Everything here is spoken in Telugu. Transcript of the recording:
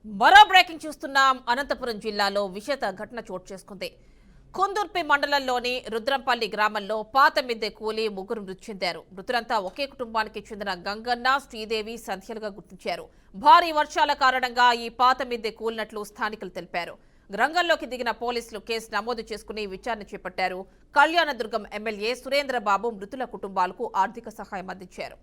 మరో బ్రేకింగ్ చూస్తున్నాం. అనంతపురం జిల్లాలో విషాద ఘటన చోటు చేసుకుంది. కుందుర్పి మండలంలోని రుద్రంపల్లి గ్రామంలో పాత మిద్దె కూలి ముగ్గురు మృతి చెందారు. మృతులంతా ఒకే కుటుంబానికి చెందిన గంగన్న, శ్రీదేవి, సంధ్యలుగా గుర్తించారు. భారీ వర్షాల కారణంగా ఈ పాత మిద్దె కూలినట్లు స్థానికులు తెలిపారు. రంగంలోకి దిగిన పోలీసులు కేసు నమోదు చేసుకుని విచారణ చేపట్టారు. కళ్యాణదుర్గం ఎమ్మెల్యే సురేంద్రబాబు మృతుల కుటుంబాలకు ఆర్థిక సహాయం అందించారు.